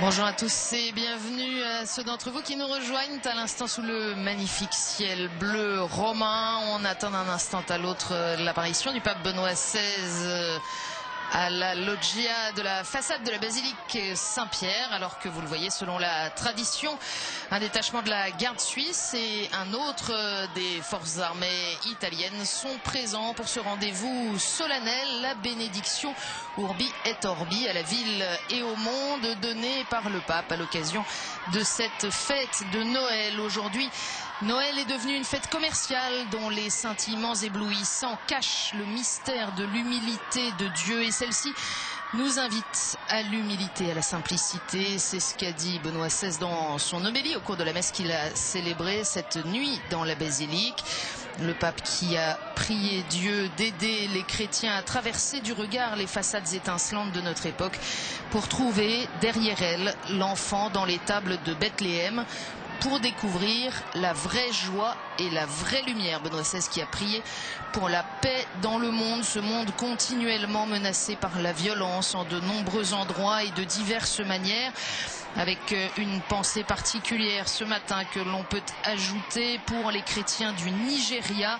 Bonjour à tous et bienvenue à ceux d'entre vous qui nous rejoignent à l'instant sous le magnifique ciel bleu romain. On attend d'un instant à l'autre l'apparition du pape Benoît XVI à la loggia de la façade de la basilique Saint-Pierre, alors que vous le voyez, selon la tradition, un détachement de la garde suisse et un autre des forces armées italiennes sont présents pour ce rendez-vous solennel, la bénédiction Urbi et Orbi à la ville et au monde donnée par le pape à l'occasion de cette fête de Noël. Aujourd'hui, Noël est devenu une fête commerciale dont les scintillements éblouissants cachent le mystère de l'humilité de Dieu, et celle-ci nous invite à l'humilité, à la simplicité. C'est ce qu'a dit Benoît XVI dans son homélie au cours de la messe qu'il a célébrée cette nuit dans la basilique. Le pape qui a prié Dieu d'aider les chrétiens à traverser du regard les façades étincelantes de notre époque pour trouver derrière elles l'enfant dans les tables de Bethléem, pour découvrir la vraie joie et la vraie lumière. Benoît XVI qui a prié pour la paix dans le monde, ce monde continuellement menacé par la violence en de nombreux endroits et de diverses manières, avec une pensée particulière ce matin que l'on peut ajouter pour les chrétiens du Nigeria.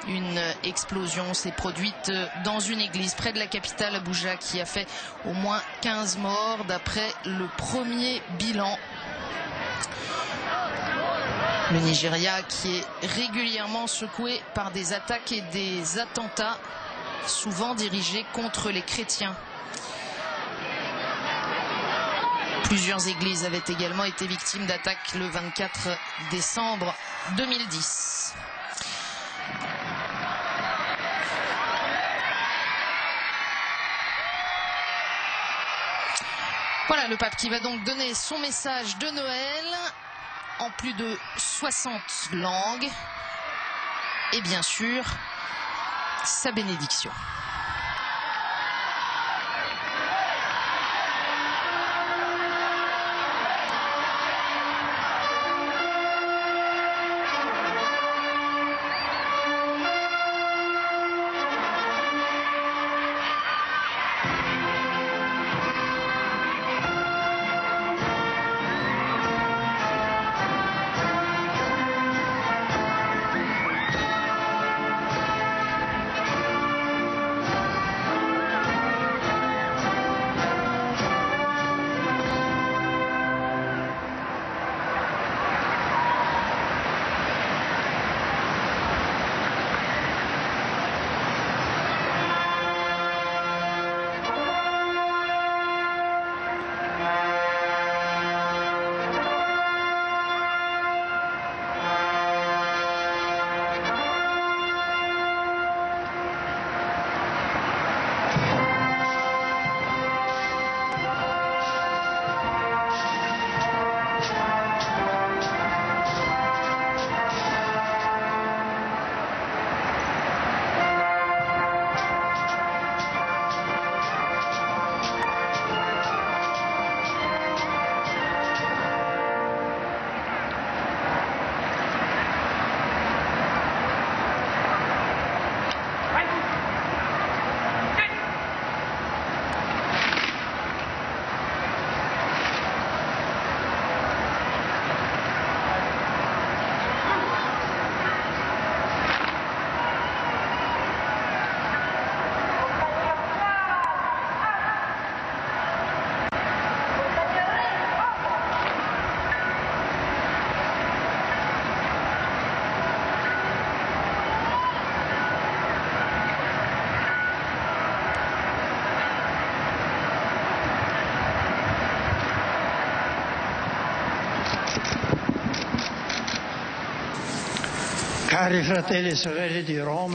Une explosion s'est produite dans une église près de la capitale Abuja qui a fait au moins 15 morts d'après le premier bilan. Le Nigeria qui est régulièrement secoué par des attaques et des attentats, souvent dirigés contre les chrétiens. Plusieurs églises avaient également été victimes d'attaques le 24 décembre 2010. Voilà le pape qui va donc donner son message de Noël en plus de 60 langues et bien sûr sa bénédiction.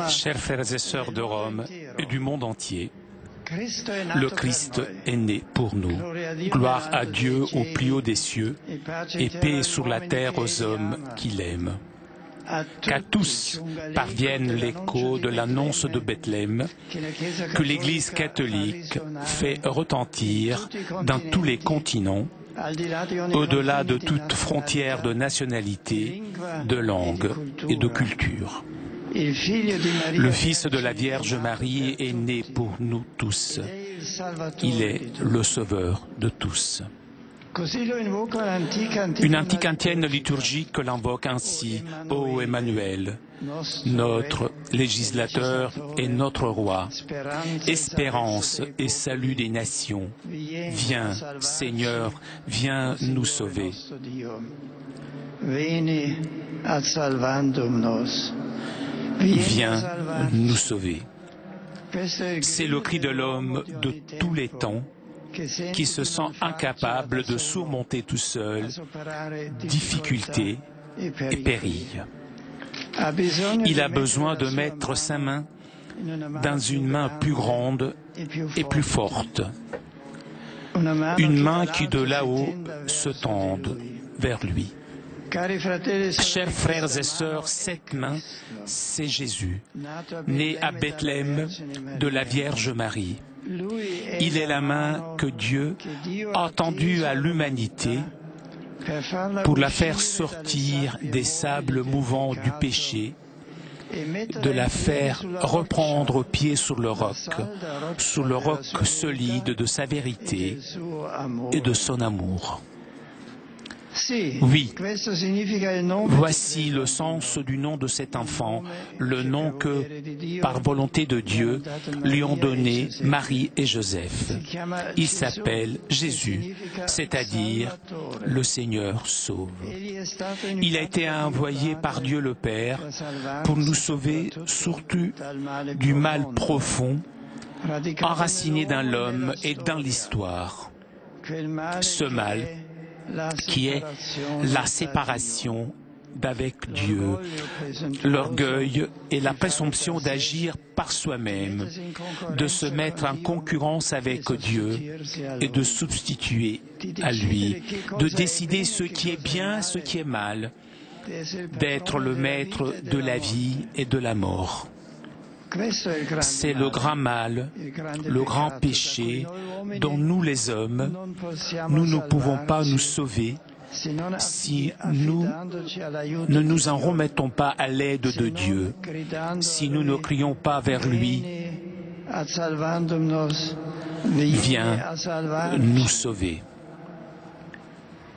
Chers frères et sœurs de Rome et du monde entier, le Christ est né pour nous. Gloire à Dieu au plus haut des cieux et paix sur la terre aux hommes qui l'aiment. Qu'à tous parvienne l'écho de l'annonce de Bethléem que l'Église catholique fait retentir dans tous les continents, au-delà de toute frontière de nationalité, de langue et de culture. Le Fils de la Vierge Marie est né pour nous tous. Il est le Sauveur de tous. Une antique antienne liturgique l'invoque ainsi, ô Emmanuel, notre législateur et notre roi, espérance et salut des nations. Viens, Seigneur, viens nous sauver. Viens nous sauver. C'est le cri de l'homme de tous les temps qui se sent incapable de surmonter tout seul difficultés et périls. Il a besoin de mettre sa main dans une main plus grande et plus forte, une main qui de là-haut se tende vers lui. Chers frères et sœurs, cette main, c'est Jésus, né à Bethléem de la Vierge Marie. Il est la main que Dieu a tendue à l'humanité pour la faire sortir des sables mouvants du péché, de la faire reprendre pied sur le roc solide de sa vérité et de son amour. Oui, voici le sens du nom de cet enfant, le nom que, par volonté de Dieu, lui ont donné Marie et Joseph. Il s'appelle Jésus, c'est-à-dire le Seigneur sauve. Il a été envoyé par Dieu le Père pour nous sauver surtout du mal profond, enraciné dans l'homme et dans l'histoire. Ce mal qui est la séparation d'avec Dieu, l'orgueil et la présomption d'agir par soi-même, de se mettre en concurrence avec Dieu et de substituer à lui, de décider ce qui est bien, ce qui est mal, d'être le maître de la vie et de la mort. C'est le grand mal, le grand péché dont nous les hommes, nous ne pouvons pas nous sauver si nous ne nous en remettons pas à l'aide de Dieu, si nous ne crions pas vers lui, viens nous sauver.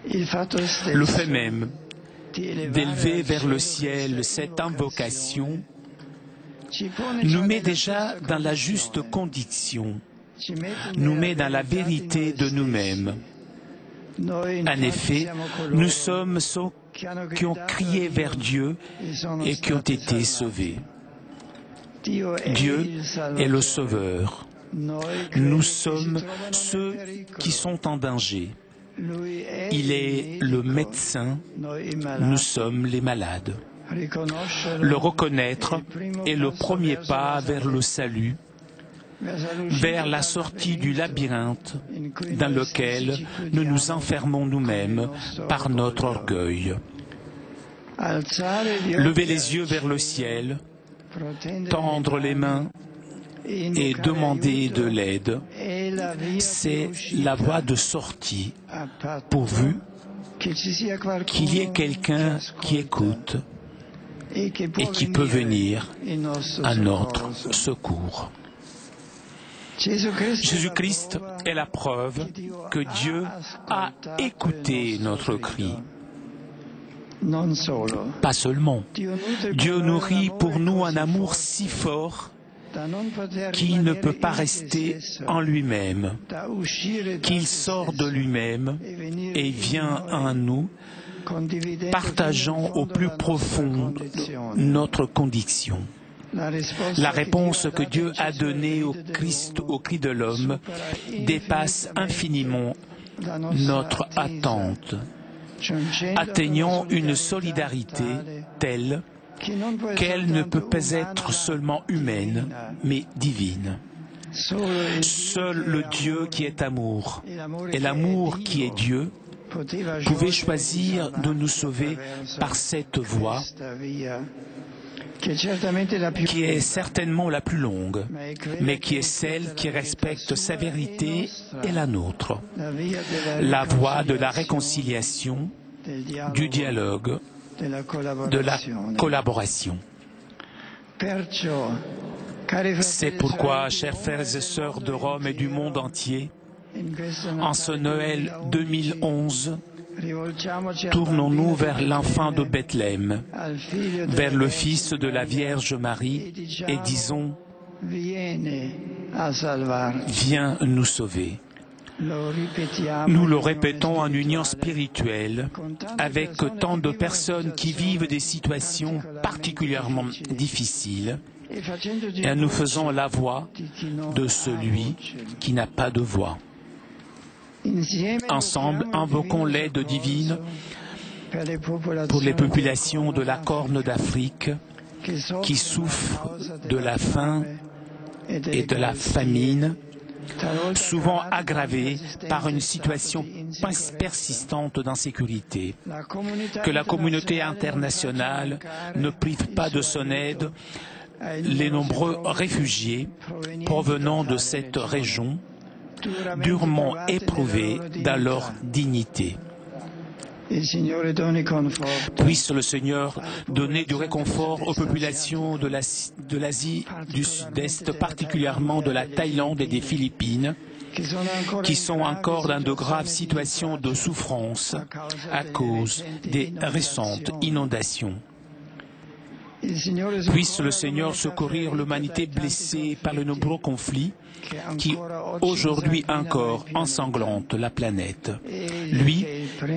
Le fait même d'élever vers le ciel cette invocation nous met déjà dans la juste condition, nous met dans la vérité de nous-mêmes. En effet, nous sommes ceux qui ont crié vers Dieu et qui ont été sauvés. Dieu est le Sauveur. Nous sommes ceux qui sont en danger. Il est le médecin, nous sommes les malades. Le reconnaître est le premier pas vers le salut, vers la sortie du labyrinthe dans lequel nous nous enfermons nous-mêmes par notre orgueil. Lever les yeux vers le ciel, tendre les mains et demander de l'aide, c'est la voie de sortie, pourvu qu'il y ait quelqu'un qui écoute et qui peut venir à notre secours. Jésus-Christ est la preuve que Dieu a écouté notre cri. Pas seulement, Dieu nourrit pour nous un amour si fort qu'il ne peut pas rester en lui-même, qu'il sort de lui-même et vient en nous, partageant au plus profond notre condition. La réponse que Dieu a donnée au Christ au cri de l'homme dépasse infiniment notre attente, atteignant une solidarité telle qu'elle ne peut pas être seulement humaine, mais divine. Seul le Dieu qui est amour, et l'amour qui est Dieu, pouvait choisir de nous sauver par cette voie qui est certainement la plus longue, mais qui est celle qui respecte sa vérité et la nôtre. La voie de la réconciliation, du dialogue, de la collaboration. C'est pourquoi, chers frères et sœurs de Rome et du monde entier, En ce Noël 2011, tournons-nous vers l'enfant de Bethléem, vers le Fils de la Vierge Marie, et disons « Viens nous sauver ». Nous le répétons en union spirituelle avec tant de personnes qui vivent des situations particulièrement difficiles et nous faisons la voix de celui qui n'a pas de voix. Ensemble, invoquons l'aide divine pour les populations de la Corne d'Afrique qui souffrent de la faim et de la famine, souvent aggravée par une situation persistante d'insécurité. Que la communauté internationale ne prive pas de son aide les nombreux réfugiés provenant de cette région, durement éprouvés dans leur dignité. Puisse le Seigneur donner du réconfort aux populations de l'Asie du Sud-Est, particulièrement de la Thaïlande et des Philippines, qui sont encore dans de graves situations de souffrance à cause des récentes inondations. Puisse le Seigneur secourir l'humanité blessée par les nombreux conflits qui aujourd'hui encore ensanglantent la planète. Lui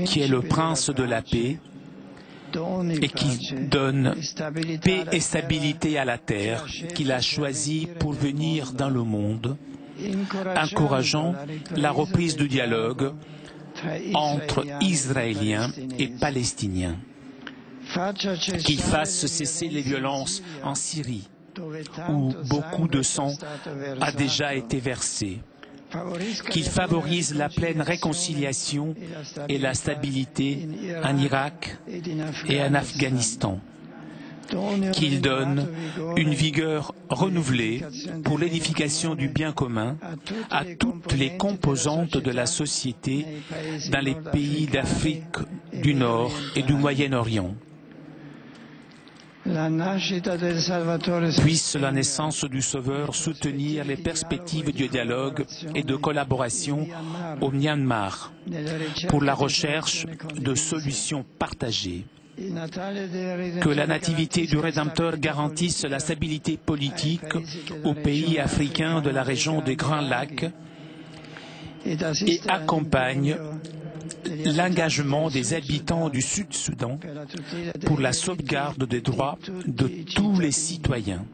qui est le prince de la paix et qui donne paix et stabilité à la terre qu'il a choisi pour venir dans le monde, encourageant la reprise du dialogue entre Israéliens et Palestiniens. Qu'il fasse cesser les violences en Syrie, où beaucoup de sang a déjà été versé. Qu'il favorise la pleine réconciliation et la stabilité en Irak et en Afghanistan. Qu'il donne une vigueur renouvelée pour l'édification du bien commun à toutes les composantes de la société dans les pays d'Afrique du Nord et du Moyen-Orient. Puisse la naissance du Sauveur soutenir les perspectives du dialogue et de collaboration au Myanmar pour la recherche de solutions partagées. Que la nativité du Rédempteur garantisse la stabilité politique aux pays africains de la région des Grands Lacs et accompagne l'engagement des habitants du Sud-Soudan pour la sauvegarde des droits de tous les citoyens.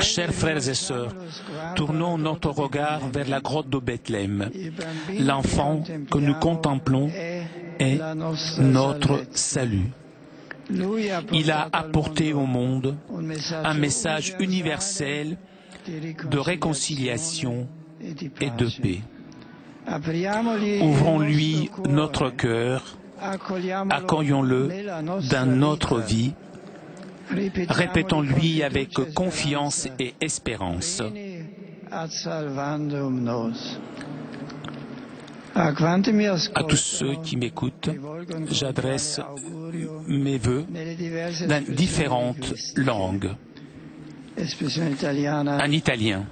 Chers frères et sœurs, tournons notre regard vers la grotte de Bethléem. L'enfant que nous contemplons est notre salut. Il a apporté au monde un message universel de réconciliation et de paix. Ouvrons-lui notre cœur, accueillons-le dans notre vie, répétons-lui avec confiance et espérance. À tous ceux qui m'écoutent, j'adresse mes vœux dans différentes langues. En italien.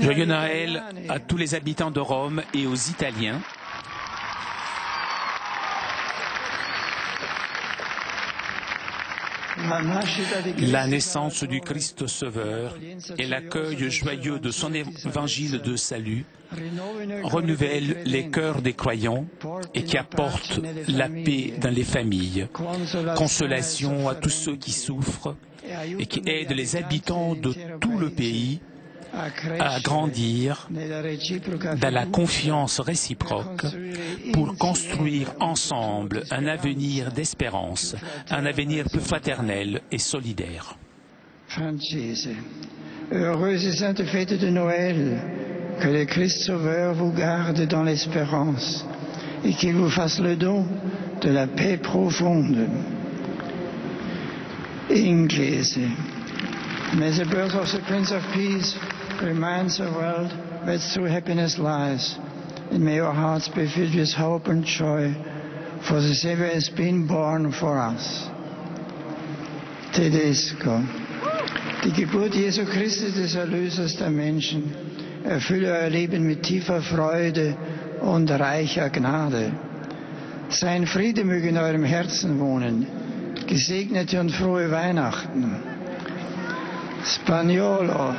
Joyeux Noël à tous les habitants de Rome et aux Italiens. La naissance du Christ Sauveur et l'accueil joyeux de son évangile de salut renouvellent les cœurs des croyants et qui apportent la paix dans les familles, consolation à tous ceux qui souffrent et qui aident les habitants de tout le pays à grandir dans la confiance réciproque pour construire ensemble un avenir d'espérance, un avenir plus fraternel et solidaire. Francese, heureuse et sainte fête de Noël, que le Christ Sauveur vous garde dans l'espérance et qu'il vous fasse le don de la paix profonde. Inglese, may the birth of the Prince of Peace remind the world where true happiness lies, and may our hearts be filled with hope and joy, for the Savior has been born for us. Tedesco. Die Geburt Jesu Christi, des Erlösers der Menschen, erfülle euer Leben mit tiefer Freude und reicher Gnade. Sein Friede möge in eurem Herzen wohnen. Gesegnete und frohe Weihnachten. Spagnolo,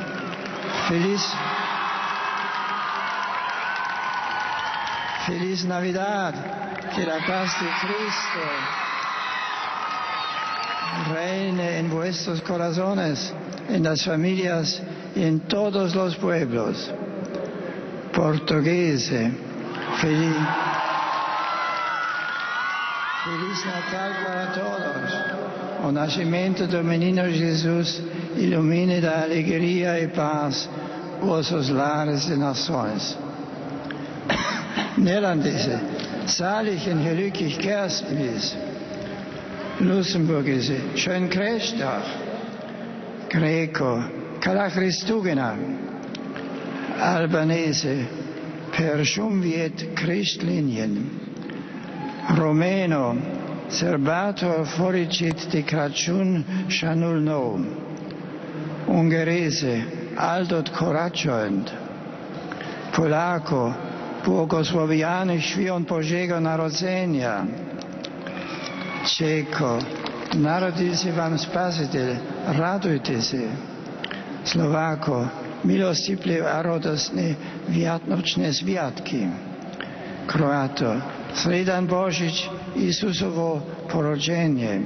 Feliz Navidad, que la paz de Cristo reine en vuestros corazones, en las familias y en todos los pueblos. Portoghese, Feliz Natal para todos. O nascimento do menino Jesus, ilumine da alegria e paz vossos lares e nações. Nederlandese, salig und gelukkig kerstmis. Luxemburgese, schön Krechtag. Greco, Kala Christugena. Albanese, per Schumviet Christlinien. Romeno, Serbator foricit de Crăciun Shanul Nou. Ungherese, Aldot Coraccioend. Polacco, Błogosławiony Świąt Bożego Narodzenia. Čeko, narodil se vam Spasitelj, radujte se. Slovako, milostipljiv a radosne viatnočne svjatki. Kroato, sredan Božić, Isusovo porođenje.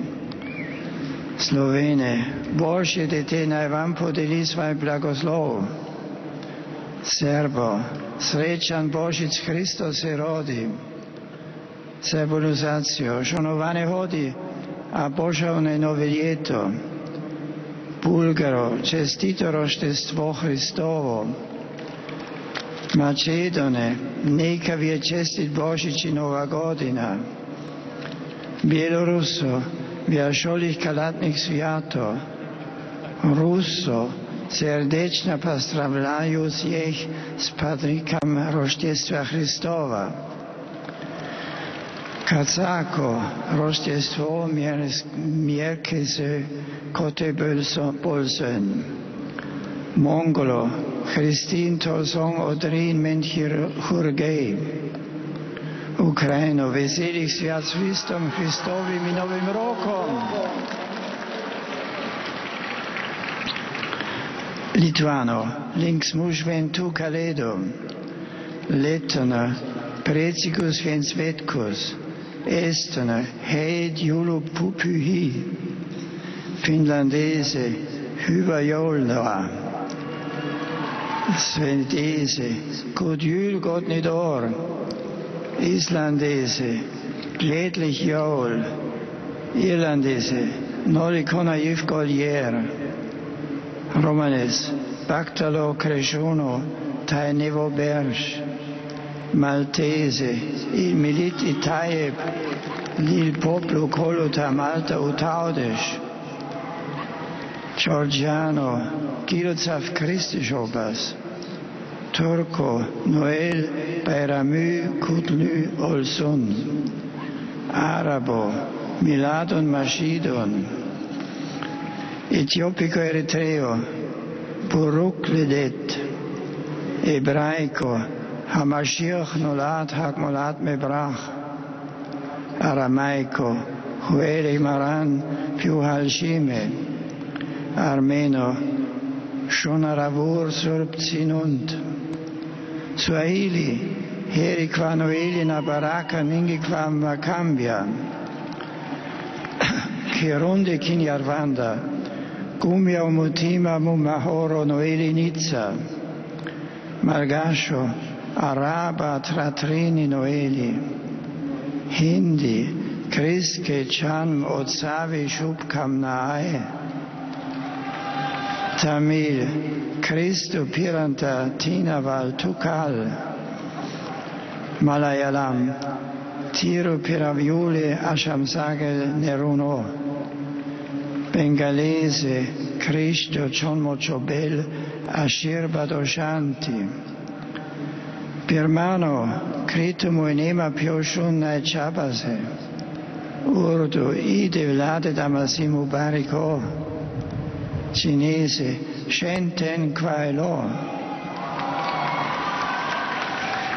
Slovene, Božje dete naj vam podeli svoj blagoslov. Serbo, srečan Božić, Hristos se rodi. Civilizacijo, šonovane hodi, a božavne nove ljeto. Bulgaro, čestito roštestvo Hristovo. Macedone, neka vi je čestit Božić i Nova godina. Bjeloruso, vjašolih kalatnih svijato. Ruso, srdečna pozdravljaju svih s padrikam roštjestva Hristova. Kazako, roštjestvo mjerke se kote bolsön. Mongolo, Christin Tolsong Odrin Menchir Hurgej. Ukrajino, veselih svят s Hristom, Hristovim i Novim rokom. Litvano, links mužven tu Kaledo. Lettona, precigus ven svetkus. Estone, hed julu pupyhi. Finlandese, hyvä joulua. Svedese, god jul, godt nytt år. Islandese, glædelig jul. Irlandese, nolikona jufgoljer. Romanes, Bactalo Cresciuno, Tai Nevo Berge. Maltese, il milit Itaeb, l'il popolo coluta Malta utaudes. Georgiano, Kilotsaf Christischobas. Turco, Noel, Bayramü, Kutlu, Olsun. Arabo, Miladon, Mashidon. Etiopico, Eritreo, Buruk, Ledet. Ebraico, Hamashiach nolad Hakmolat Mebrach. Aramaico, Huele Maran, Piuhalshime. Armeno, Shonaravur Surpzinunt. Swahili, Herikwa Noeli na Baraka Ningikwa Makambia. Kirundi Kinyarwanda, Gumia Mutima Mumahoro Noeli Nizza. Malgasho, Araba Tratrini Noeli. Hindi, Kriske Chan Otsavi Shubkam Nae. Tamil, Kristu Piranta Tinaval Tukal. Malayalam, Tiru Piraviule Ashamsagel Neruno. Bengalese, Cristo Chonmochobel Ashir Badoshanti. Birmano, Kritumu Enema Pioshun Naichabase. Urdu, Ide Vlade Damasimu Bariko. cinese, shenten quai lo,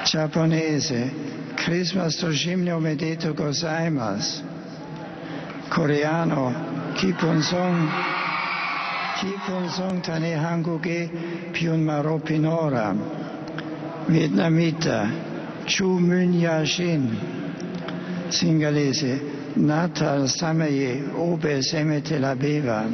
giapponese, Christmas to shimno medeto gozaimasu, coreano, Kipun song tane hanguge pyun maro pinora, vietnamita, chu mun yashin, singalese, natal samaye, obe semete la beva.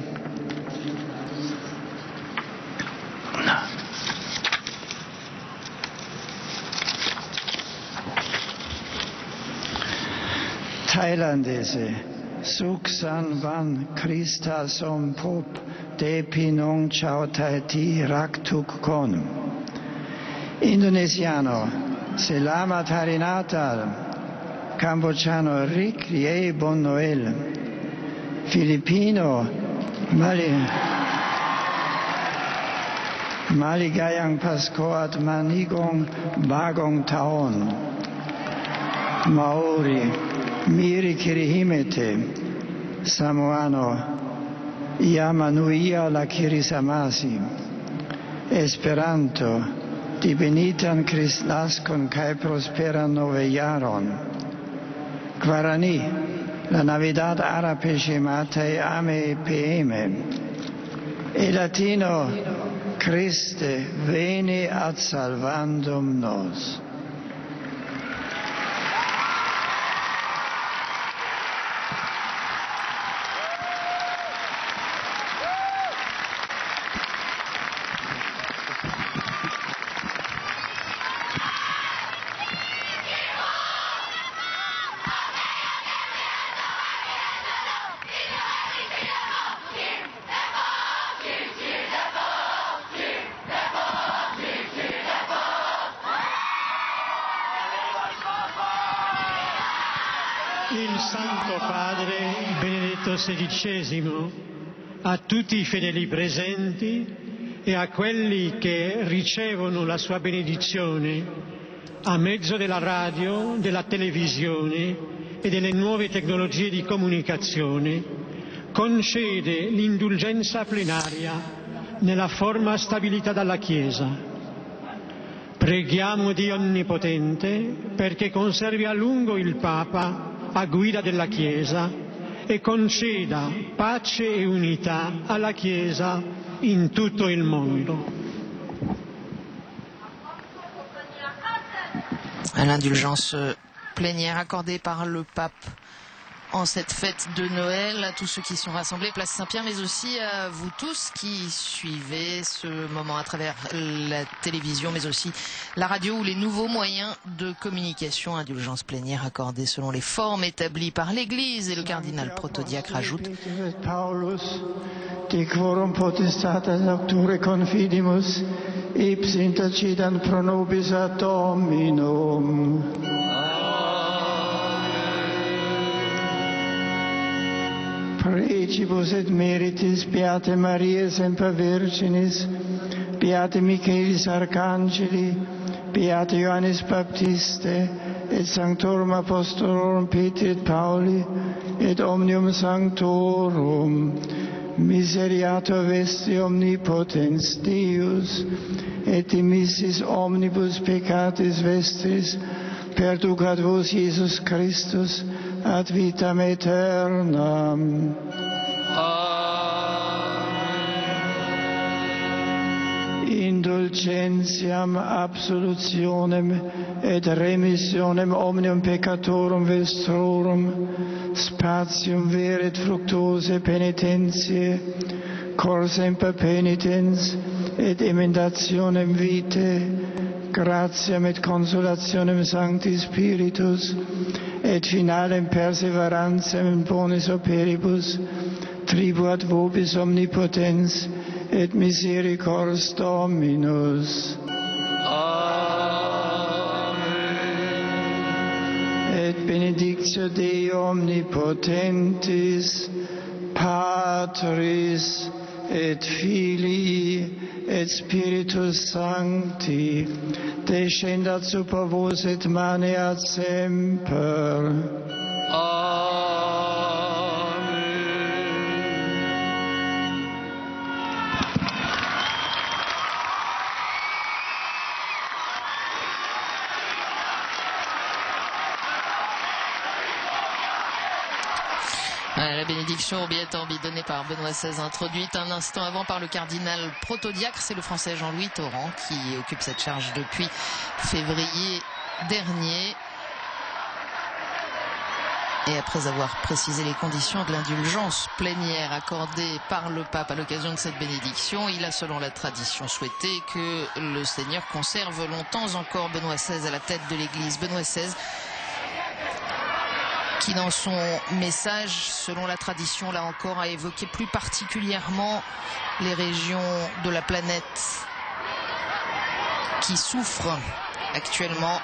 Thailandese, Suksan van Krista som pop de pinong chao tai ti rak tuk kon. Indonesiano, Selamat Hari Natal. Cambodgiano, Rik Rie Bon Noel. Filippino, Maligayang Pasko at Manigong Bagong Taon. Maori, Miri Kirihimete. Samoano, Yamanuia la Kirisamasi. Esperanto, Di benitan Kristnaskon kai prosperan nove jaron. Guarani, la Navidad árabe chiamate Ame PM. E latino, Christe veni ad salvandum nos. Il Santo Padre Benedetto XVI, a tutti i fedeli presenti e a quelli che ricevono la sua benedizione a mezzo della radio, della televisione e delle nuove tecnologie di comunicazione, concede l'indulgenza plenaria nella forma stabilita dalla Chiesa. Preghiamo Dio Onnipotente perché conservi a lungo il Papa a guida della Chiesa e conceda pace e unità alla Chiesa in tutto il mondo. L'indulgence plénière accordée par le pape en cette fête de Noël à tous ceux qui sont rassemblés place Saint-Pierre, mais aussi à vous tous qui suivez ce moment à travers la télévision, mais aussi la radio ou les nouveaux moyens de communication. Indulgence plénière accordée selon les formes établies par l'Église, et le cardinal protodiacre ajoute: De quorum potestates aucture confidimus, ipsi intercedant pro nobis ad Dominum. Precibus et meritis Beate Maria semper Virginis, Beate Michaelis Arcangeli, Beate Ioannis Baptiste, et Sanctorum Apostolorum Petri et Pauli, et Omnium Sanctorum, miseriator vesti omnipotens Deus, et dimissis omnibus peccatis vestris, perducat vos Iesus Christus ad vitam aeternam. Indulgentiam absolutionem et remissionem omnium peccatorum vestrorum, spatium veret fructuose penitentiae, cor semper penitens et emendationem vitae, gratiam et consolationem Sancti Spiritus, et finalem perseverantiam in bonis operibus, tribuat vobis omnipotens, et misericors Dominus. Amen. Et benedictio Dei omnipotentis, Patris, et Filii, et Spiritus Sancti, descendat super vos et maneat semper. Amen. La bénédiction au Biétambi donnée par Benoît XVI, introduite un instant avant par le cardinal protodiacre. C'est le français Jean-Louis Torrent qui occupe cette charge depuis février dernier. Et après avoir précisé les conditions de l'indulgence plénière accordée par le pape à l'occasion de cette bénédiction, il a, selon la tradition, souhaité que le Seigneur conserve longtemps encore Benoît XVI à la tête de l'Église. Benoît XVI qui, dans son message, selon la tradition, là encore, a évoqué plus particulièrement les régions de la planète qui souffrent actuellement.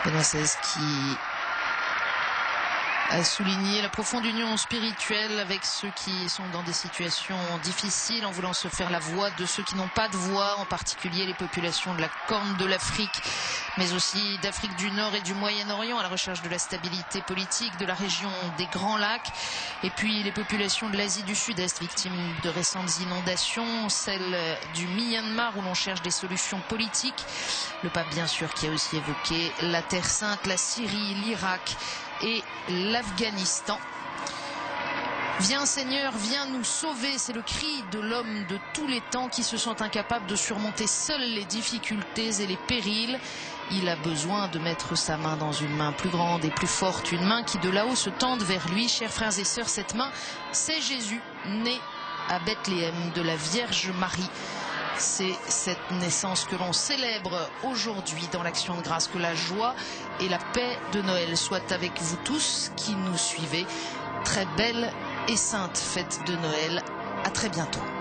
Benoît XVI qui a souligné la profonde union spirituelle avec ceux qui sont dans des situations difficiles, en voulant se faire la voix de ceux qui n'ont pas de voix, en particulier les populations de la Corne de l'Afrique, mais aussi d'Afrique du Nord et du Moyen-Orient, à la recherche de la stabilité politique de la région des Grands Lacs, et puis les populations de l'Asie du Sud-Est, victimes de récentes inondations, celles du Myanmar où l'on cherche des solutions politiques. Le pape, bien sûr, qui a aussi évoqué la Terre Sainte, la Syrie, l'Irak et l'Afghanistan. Viens Seigneur, viens nous sauver, c'est le cri de l'homme de tous les temps qui se sent incapable de surmonter seul les difficultés et les périls. Il a besoin de mettre sa main dans une main plus grande et plus forte, une main qui de là-haut se tende vers lui. Chers frères et sœurs, cette main, c'est Jésus, né à Bethléem de la Vierge Marie. C'est cette naissance que l'on célèbre aujourd'hui dans l'Action de grâce. Que la joie et la paix de Noël soient avec vous tous qui nous suivez. Très belle et sainte fête de Noël. À très bientôt.